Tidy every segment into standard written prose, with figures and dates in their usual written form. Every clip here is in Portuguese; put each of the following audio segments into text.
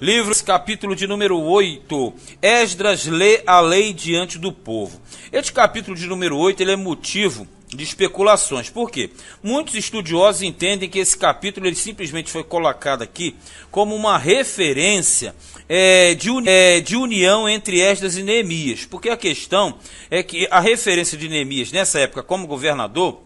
Livro, capítulo de número 8, Esdras lê a lei diante do povo. Este capítulo de número 8 ele é motivo de especulações. Por quê? Muitos estudiosos entendem que esse capítulo ele simplesmente foi colocado aqui como uma referência de união entre Esdras e Neemias. Porque a questão é que a referência de Neemias nessa época como governador,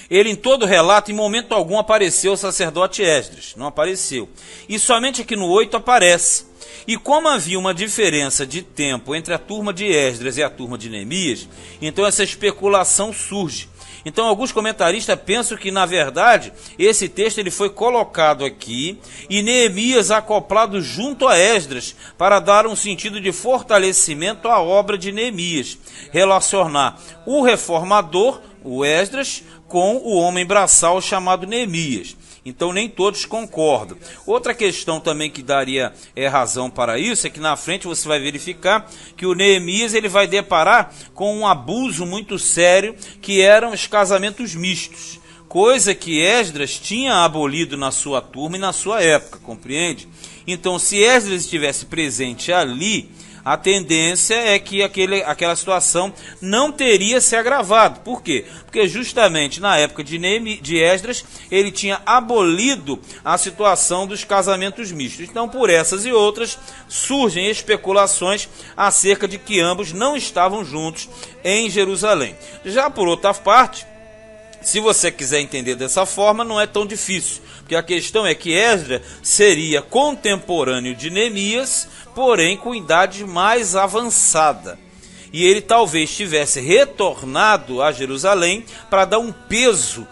ele em todo relato, em momento algum, apareceu o sacerdote Esdras. Não apareceu. E somente aqui no 8 aparece. E como havia uma diferença de tempo entre a turma de Esdras e a turma de Neemias, então essa especulação surge. Então alguns comentaristas pensam que, na verdade, esse texto ele foi colocado aqui e Neemias acoplado junto a Esdras para dar um sentido de fortalecimento à obra de Neemias. Relacionar o reformador, o Esdras, com o homem braçal chamado Neemias. Então nem todos concordam. Outra questão também que daria razão para isso é que na frente você vai verificar que o Neemias ele vai deparar com um abuso muito sério, que eram os casamentos mistos. Coisa que Esdras tinha abolido na sua turma e na sua época, compreende? Então se Esdras estivesse presente ali, a tendência é que aquela situação não teria se agravado. Por quê? Porque justamente na época de Esdras, ele tinha abolido a situação dos casamentos mistos. Então, por essas e outras, surgem especulações acerca de que ambos não estavam juntos em Jerusalém. Já por outra parte, se você quiser entender dessa forma, não é tão difícil, porque a questão é que Esdras seria contemporâneo de Neemias, porém com idade mais avançada. E ele talvez tivesse retornado a Jerusalém para dar um peso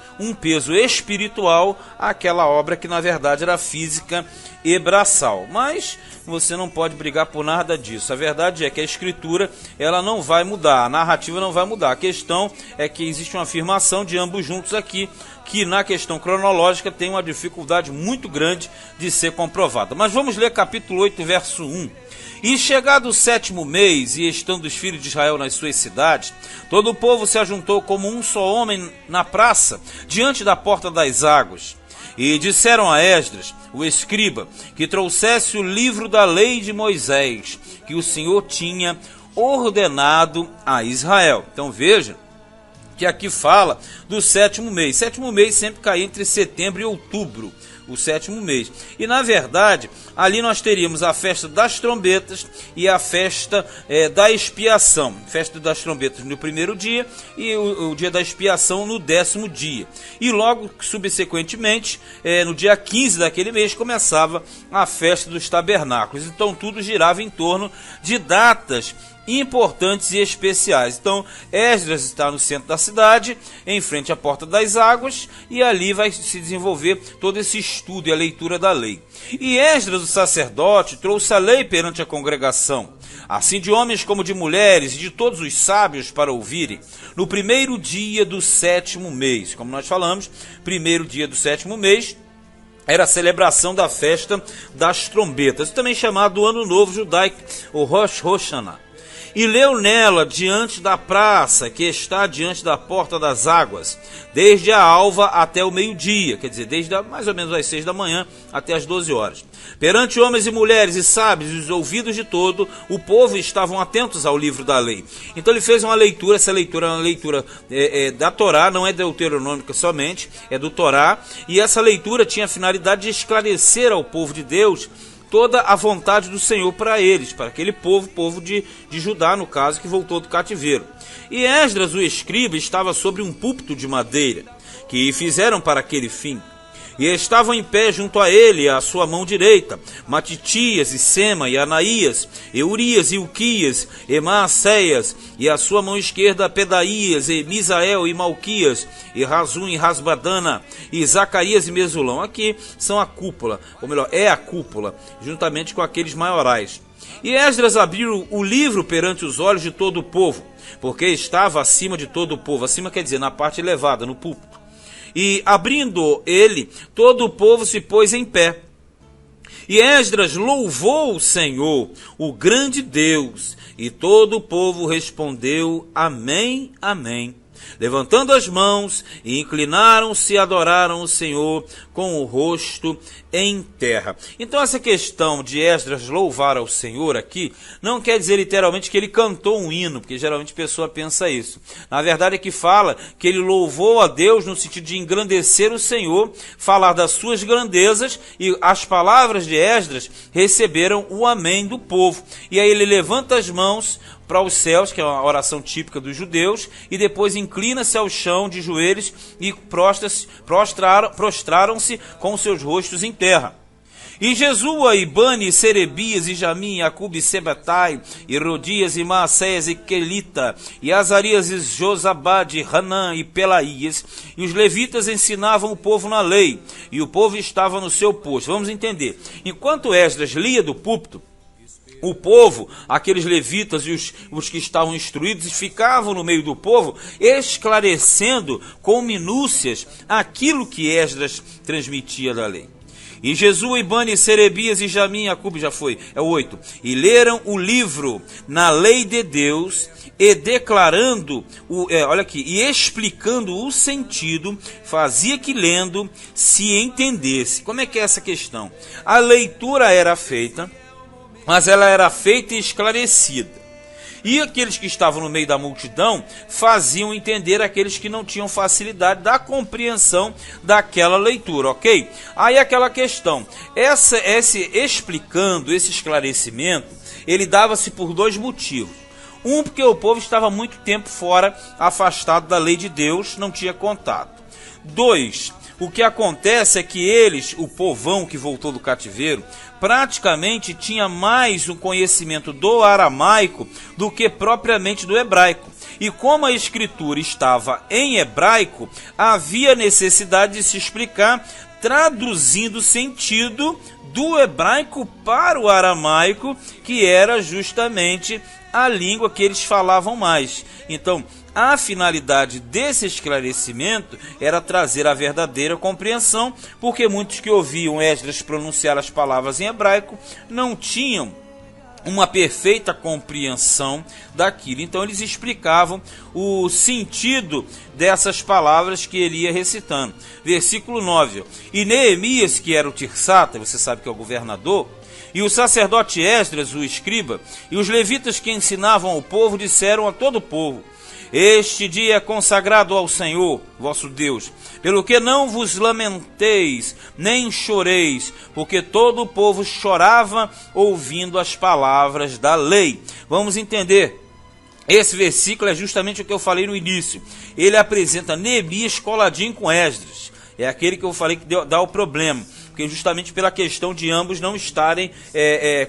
espiritual àquela obra que na verdade era física e braçal. Mas você não pode brigar por nada disso. A verdade é que a escritura ela não vai mudar, a narrativa não vai mudar. A questão é que existe uma afirmação de ambos juntos aqui, que na questão cronológica tem uma dificuldade muito grande de ser comprovada. Mas vamos ler capítulo 8, verso 1. E chegado o 7º mês, e estando os filhos de Israel nas suas cidades, todo o povo se ajuntou como um só homem na praça, diante da porta das águas. E disseram a Esdras, o escriba, que trouxesse o livro da lei de Moisés, que o Senhor tinha ordenado a Israel. Então veja que aqui fala do 7º mês. 7º mês sempre cai entre setembro e outubro, o 7º mês. E na verdade, ali nós teríamos a festa das trombetas e a festa da expiação. Festa das trombetas no primeiro dia e o dia da expiação no 10º dia. E logo, subsequentemente, no dia 15 daquele mês, começava a festa dos tabernáculos. Então tudo girava em torno de datas importantes e especiais. Então Esdras está no centro da cidade, em frente à porta das águas, e ali vai se desenvolver todo esse estudo e a leitura da lei. E Esdras, o sacerdote, trouxe a lei perante a congregação, assim de homens como de mulheres, e de todos os sábios para ouvirem, no primeiro dia do 7º mês. Como nós falamos, primeiro dia do 7º mês era a celebração da festa das trombetas, também chamado Ano Novo Judaico, o Rosh Hashanah. E leu nela diante da praça, que está diante da porta das águas, desde a alva até o meio-dia, quer dizer, desde mais ou menos as 6 da manhã até as 12 horas. Perante homens e mulheres e sábios, e os ouvidos de todo, o povo estavam atentos ao livro da lei. Então ele fez uma leitura, essa leitura é uma leitura da Torá, não é deuteronômica somente, é do Torá, e essa leitura tinha a finalidade de esclarecer ao povo de Deus toda a vontade do Senhor para eles, para aquele povo de Judá, no caso, que voltou do cativeiro. E Esdras, o escriba, estava sobre um púlpito de madeira, que fizeram para aquele fim. E estavam em pé junto a ele, à sua mão direita, Matitias e Sema e Anaías, e Urias e Uquias, e Maacéias, e à sua mão esquerda Pedaías, e Misael e Malquias, e Razum e Rasbadana, e Zacarias e Mesulão. Aqui são a cúpula, ou melhor, é a cúpula, juntamente com aqueles maiorais. E Esdras abriu o livro perante os olhos de todo o povo, porque estava acima de todo o povo, acima quer dizer, na parte elevada, no púlpito. E abrindo ele, todo o povo se pôs em pé. E Esdras louvou o Senhor, o grande Deus, e todo o povo respondeu: Amém, Amém. levantando as mãos, e inclinaram-se e adoraram o Senhor com o rosto em terra. Então essa questão de Esdras louvar ao Senhor aqui, não quer dizer literalmente que ele cantou um hino, porque geralmente a pessoa pensa isso. Na verdade é que fala que ele louvou a Deus no sentido de engrandecer o Senhor, falar das suas grandezas, e as palavras de Esdras receberam o amém do povo. E aí ele levanta as mãos para os céus, que é uma oração típica dos judeus, e depois inclina-se ao chão de joelhos e prostraram-se com seus rostos em terra. E Jesua, e Bani, e Serebias, e Jamim, e Acube, e Sebetai, e Rodias, e Maacéias, e Quelita, e Azarias, e Josabade, e Hanã, e Pelaías, e os levitas ensinavam o povo na lei, e o povo estava no seu posto. Vamos entender. Enquanto Esdras lia do púlpito, o povo, aqueles levitas e os que estavam instruídos, ficavam no meio do povo, esclarecendo com minúcias aquilo que Esdras transmitia da lei. E Jesua, e Bani, Serebias, e Jamim, Acube, já foi, é o 8. E leram o livro na lei de Deus, e declarando, olha aqui, e explicando o sentido, fazia que lendo se entendesse. Como é que é essa questão? A leitura era feita, mas ela era feita e esclarecida. E aqueles que estavam no meio da multidão faziam entender aqueles que não tinham facilidade da compreensão daquela leitura, ok? Aí aquela questão, esse explicando, esse esclarecimento, ele dava-se por dois motivos. Um, porque o povo estava muito tempo fora, afastado da lei de Deus, não tinha contato. Dois, o que acontece é que eles, o povão que voltou do cativeiro, praticamente tinha mais um conhecimento do aramaico do que propriamente do hebraico. E como a escritura estava em hebraico, havia necessidade de se explicar traduzindo o sentido do hebraico para o aramaico, que era justamente a língua que eles falavam mais. Então, a finalidade desse esclarecimento era trazer a verdadeira compreensão, porque muitos que ouviam Esdras pronunciar as palavras em hebraico não tinham uma perfeita compreensão daquilo. Então eles explicavam o sentido dessas palavras que ele ia recitando. Versículo 9. E Neemias, que era o Tirsata, você sabe que é o governador, e o sacerdote Esdras, o escriba, e os levitas que ensinavam ao povo, disseram a todo o povo: este dia é consagrado ao Senhor, vosso Deus, pelo que não vos lamenteis, nem choreis, porque todo o povo chorava ouvindo as palavras da lei. Vamos entender. Esse versículo é justamente o que eu falei no início. Ele apresenta Neemias coladinho com Esdras. É aquele que eu falei que dá o problema, porque justamente pela questão de ambos não estarem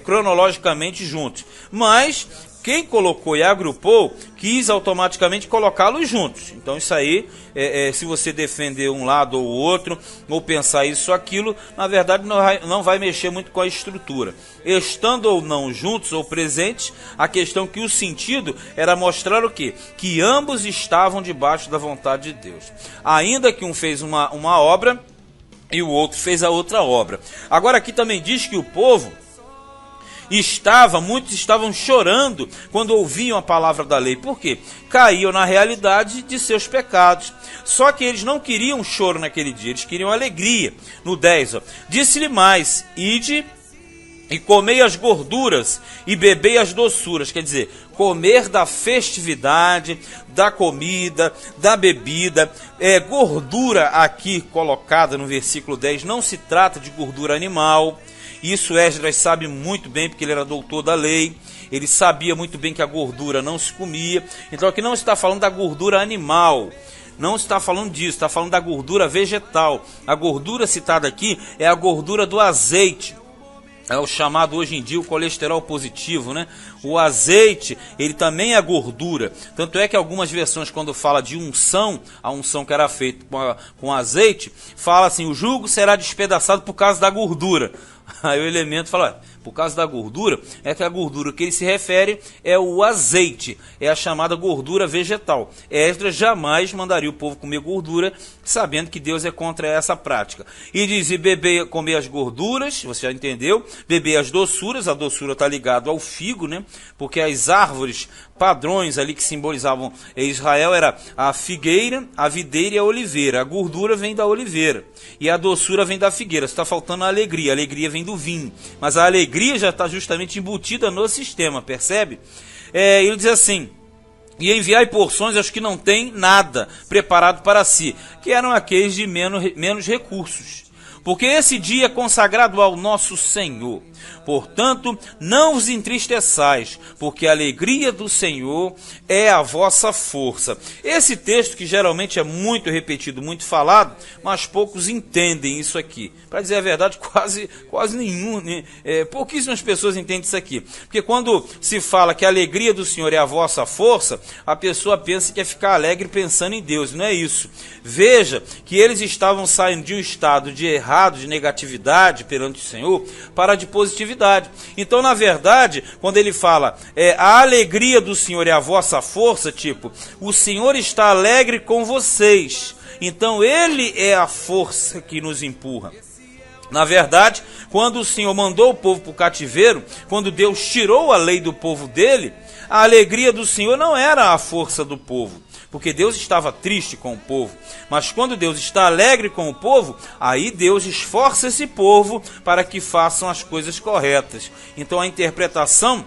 cronologicamente juntos. Mas quem colocou e agrupou, quis automaticamente colocá-los juntos. Então isso aí, se você defender um lado ou outro, ou pensar isso ou aquilo, na verdade não vai mexer muito com a estrutura. Estando ou não juntos ou presentes, a questão que o sentido era mostrar o quê? Que ambos estavam debaixo da vontade de Deus. Ainda que um fez uma obra e o outro fez a outra obra. Agora aqui também diz que o povo muitos estavam chorando quando ouviam a palavra da lei. Por quê? Caíam na realidade de seus pecados. Só que eles não queriam choro naquele dia, eles queriam alegria. No 10, disse-lhe mais: ide e comei as gorduras e bebei as doçuras. Quer dizer, comer da festividade, da comida, da bebida. Gordura aqui colocada no versículo 10 não se trata de gordura animal. Isso Esdras sabe muito bem, porque ele era doutor da lei. Ele sabia muito bem que a gordura não se comia. Então aqui não está falando da gordura animal, não está falando disso, está falando da gordura vegetal. A gordura citada aqui é a gordura do azeite. É o chamado hoje em dia o colesterol positivo, né? O azeite, ele também é gordura. Tanto é que algumas versões, quando fala de unção, a unção que era feita com azeite, fala assim: o jugo será despedaçado por causa da gordura. Aí o elemento fala, por causa da gordura, é que a gordura que ele se refere é o azeite, é a chamada gordura vegetal. Esdras jamais mandaria o povo comer gordura, sabendo que Deus é contra essa prática. E diz, e beber, comer as gorduras, você já entendeu, beber as doçuras, a doçura está ligada ao figo, né? Porque as árvores padrões ali que simbolizavam Israel era a figueira, a videira e a oliveira. A gordura vem da oliveira e a doçura vem da figueira. Está faltando a alegria vem do vinho, mas a alegria já está justamente embutida no sistema, percebe? Ele diz assim, e enviai porções aos que não têm nada preparado para si, que eram aqueles de menos recursos, porque esse dia é consagrado ao nosso Senhor. Portanto, não vos entristeçais, porque a alegria do Senhor é a vossa força. Esse texto que geralmente é muito repetido, muito falado, mas poucos entendem isso aqui. Para dizer a verdade, quase nenhum, né? Pouquíssimas pessoas entendem isso aqui. Porque quando se fala que a alegria do Senhor é a vossa força, a pessoa pensa que é ficar alegre pensando em Deus. Não é isso. Veja que eles estavam saindo de um estado de errado, de negatividade perante o Senhor, para de positividade. Então, na verdade, quando ele fala a alegria do Senhor é a vossa força, tipo, o Senhor está alegre com vocês. Então, ele é a força que nos empurra. Na verdade, quando o Senhor mandou o povo para o cativeiro, quando Deus tirou a lei do povo dele, a alegria do Senhor não era a força do povo, porque Deus estava triste com o povo. Mas quando Deus está alegre com o povo, aí Deus esforça esse povo para que façam as coisas corretas. Então a interpretação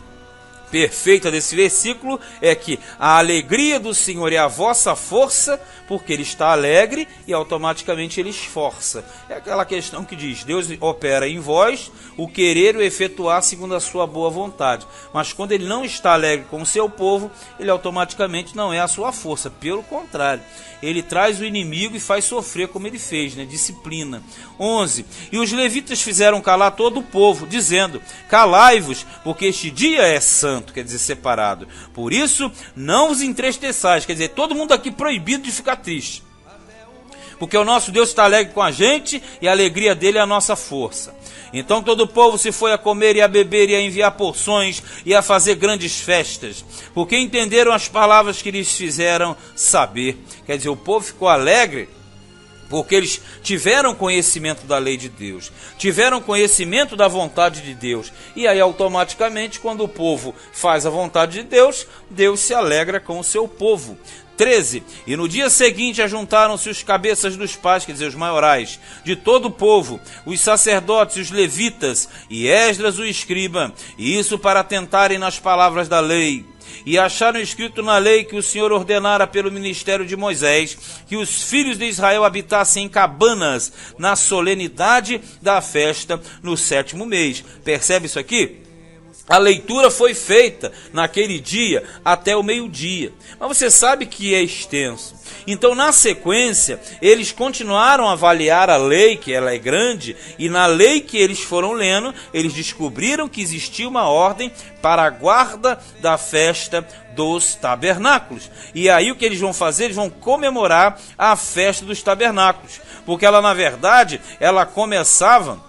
perfeita desse versículo é que a alegria do Senhor é a vossa força, porque ele está alegre e automaticamente ele esforça. É aquela questão que diz, Deus opera em vós o querer e o efetuar segundo a sua boa vontade. Mas quando ele não está alegre com o seu povo, ele automaticamente não é a sua força. Pelo contrário, ele traz o inimigo e faz sofrer como ele fez, né? Disciplina. 11. E os levitas fizeram calar todo o povo, dizendo, calai-vos, porque este dia é santo, quer dizer, separado. Por isso, não vos entristeçais, quer dizer, todo mundo aqui proibido de ficar triste. Porque o nosso Deus está alegre com a gente e a alegria dele é a nossa força. Então todo o povo se foi a comer e a beber e a enviar porções e a fazer grandes festas, porque entenderam as palavras que lhes fizeram saber. Quer dizer, o povo ficou alegre porque eles tiveram conhecimento da lei de Deus, tiveram conhecimento da vontade de Deus. E aí automaticamente, quando o povo faz a vontade de Deus, Deus se alegra com o seu povo. 13. E no dia seguinte ajuntaram-se os cabeças dos pais, quer dizer, os maiorais, de todo o povo, os sacerdotes, os levitas, e Esdras o escriba, e isso para atentarem nas palavras da lei. E acharam escrito na lei que o Senhor ordenara pelo ministério de Moisés, que os filhos de Israel habitassem em cabanas na solenidade da festa no 7º mês. Percebe isso aqui? A leitura foi feita naquele dia até o meio-dia. Mas você sabe que é extenso. Então, na sequência, eles continuaram a avaliar a lei, que ela é grande, e na lei que eles foram lendo, eles descobriram que existia uma ordem para a guarda da festa dos tabernáculos. E aí o que eles vão fazer? Eles vão comemorar a festa dos tabernáculos. Porque ela, na verdade, ela começava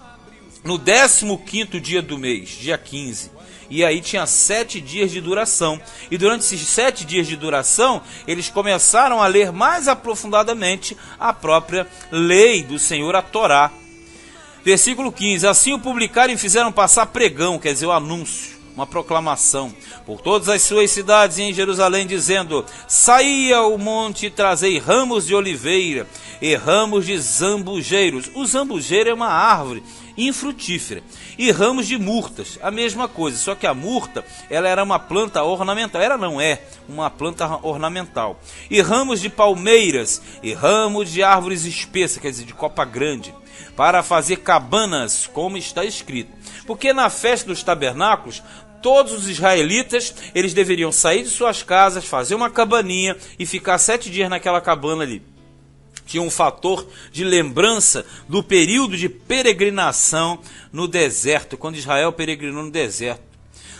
no 15º dia do mês, dia 15. E aí tinha 7 dias de duração. E durante esses 7 dias de duração, eles começaram a ler mais aprofundadamente a própria lei do Senhor, a Torá. Versículo 15. Assim o publicaram e fizeram passar pregão, quer dizer, o anúncio, uma proclamação, por todas as suas cidades e em Jerusalém, dizendo, saí ao monte e trazei ramos de oliveira e ramos de zambujeiros. O zambujeiro é uma árvore infrutífera, e ramos de murtas, a mesma coisa, só que a murta, ela era uma planta ornamental, é uma planta ornamental, e ramos de palmeiras, e ramos de árvores espessas, quer dizer, de copa grande, para fazer cabanas, como está escrito, porque na festa dos tabernáculos, todos os israelitas, eles deveriam sair de suas casas, fazer uma cabaninha, e ficar 7 dias naquela cabana ali. Tinha um fator de lembrança do período de peregrinação no deserto, quando Israel peregrinou no deserto.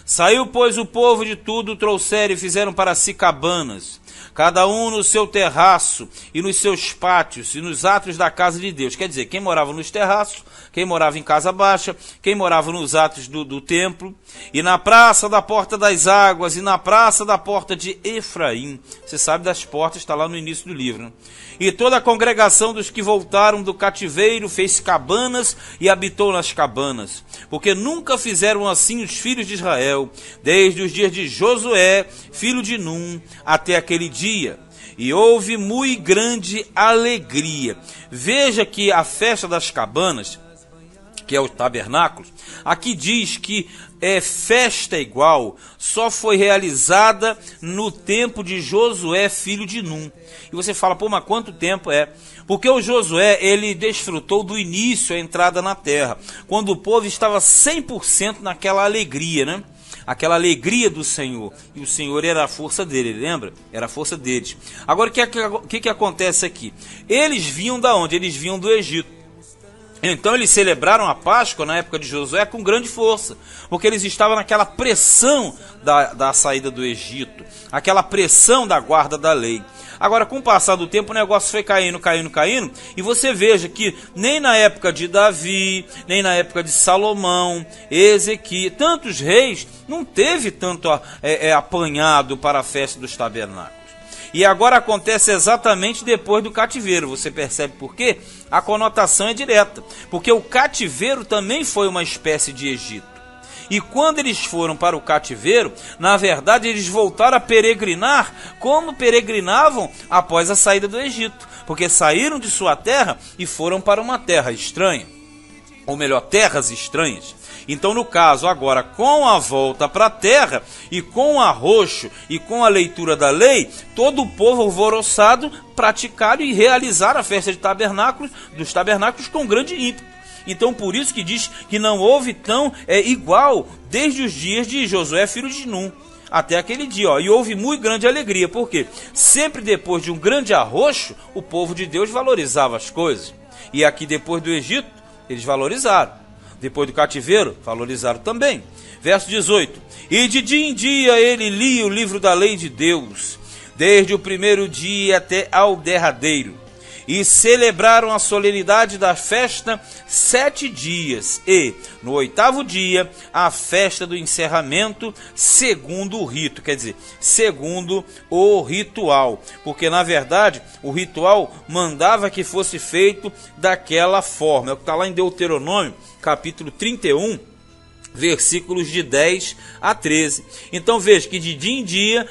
Saiu, pois, o povo de tudo, trouxeram e fizeram para si cabanas. cada um no seu terraço e nos seus pátios e nos átrios da casa de Deus. Quer dizer, quem morava nos terraços, quem morava em casa baixa, quem morava nos átrios do templo, e na praça da porta das águas, e na praça da porta de Efraim. Você sabe das portas, está lá no início do livro, né? E toda a congregação dos que voltaram do cativeiro fez cabanas e habitou nas cabanas, porque nunca fizeram assim os filhos de Israel, desde os dias de Josué, filho de Num, até aquele dia. E houve muito grande alegria. Veja que a festa das cabanas, que é o tabernáculo, aqui diz que festa igual só foi realizada no tempo de Josué, filho de Num. E você fala, pô, mas quanto tempo é? Porque o Josué, ele desfrutou do início, a entrada na terra, quando o povo estava 100% naquela alegria, né? Aquela alegria do Senhor, e o Senhor era a força dele, lembra? Era a força deles. Agora, o que acontece aqui? Eles vinham da onde? Eles vinham do Egito. Então eles celebraram a Páscoa na época de Josué com grande força, porque eles estavam naquela pressão da saída do Egito, aquela pressão da guarda da lei. Agora, com o passar do tempo, o negócio foi caindo, e você veja que nem na época de Davi, nem na época de Salomão, Ezequiel, tantos reis, não teve tanto apanhado para a festa dos tabernáculos. E agora acontece exatamente depois do cativeiro. Você percebe por quê? A conotação é direta. Porque o cativeiro também foi uma espécie de Egito. E quando eles foram para o cativeiro, na verdade eles voltaram a peregrinar como peregrinavam após a saída do Egito. Porque saíram de sua terra e foram para uma terra estranha. Ou melhor, terras estranhas. Então, no caso, agora, com a volta para a terra, e com o arroxo, e com a leitura da lei, todo o povo alvoroçado praticaram e realizaram a festa de dos tabernáculos com grande ímpeto. Então, por isso que diz que não houve tão igual desde os dias de Josué, filho de Num, até aquele dia. E houve muito grande alegria, porque sempre depois de um grande arroxo, o povo de Deus valorizava as coisas. E aqui, depois do Egito, eles valorizaram. Depois do cativeiro, valorizaram também. Verso 18. E de dia em dia ele lia o livro da lei de Deus, desde o primeiro dia até ao derradeiro. E celebraram a solenidade da festa 7 dias. E, no 8º dia, a festa do encerramento, segundo o rito. Quer dizer, segundo o ritual. Porque, na verdade, o ritual mandava que fosse feito daquela forma. É o que está lá em Deuteronômio, capítulo 31, versículos de 10 a 13. Então veja que de dia em dia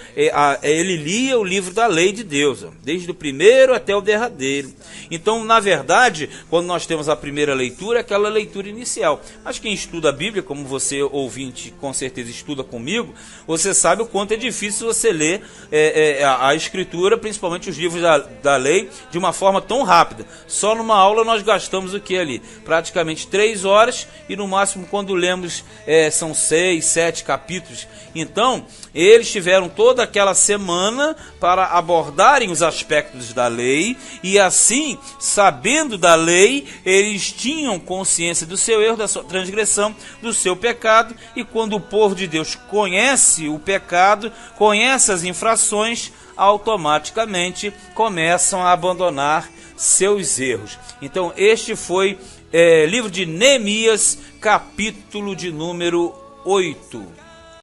ele lia o livro da lei de Deus, desde o primeiro até o derradeiro. Então, na verdade, quando nós temos a primeira leitura, é aquela leitura inicial. Mas quem estuda a Bíblia, como você ouvinte com certeza estuda comigo, você sabe o quanto é difícil você ler a Escritura, principalmente os livros da lei, de uma forma tão rápida. Só numa aula nós gastamos o que ali? Praticamente 3 horas, e no máximo quando lemos são 6, 7 capítulos. Então, eles tiveram toda aquela semana para abordarem os aspectos da lei, e assim, sabendo da lei, eles tinham consciência do seu erro, da sua transgressão, do seu pecado. E quando o povo de Deus conhece o pecado, conhece as infrações, automaticamente começam a abandonar seus erros. Então, este foi livro de Neemias, capítulo de número 8.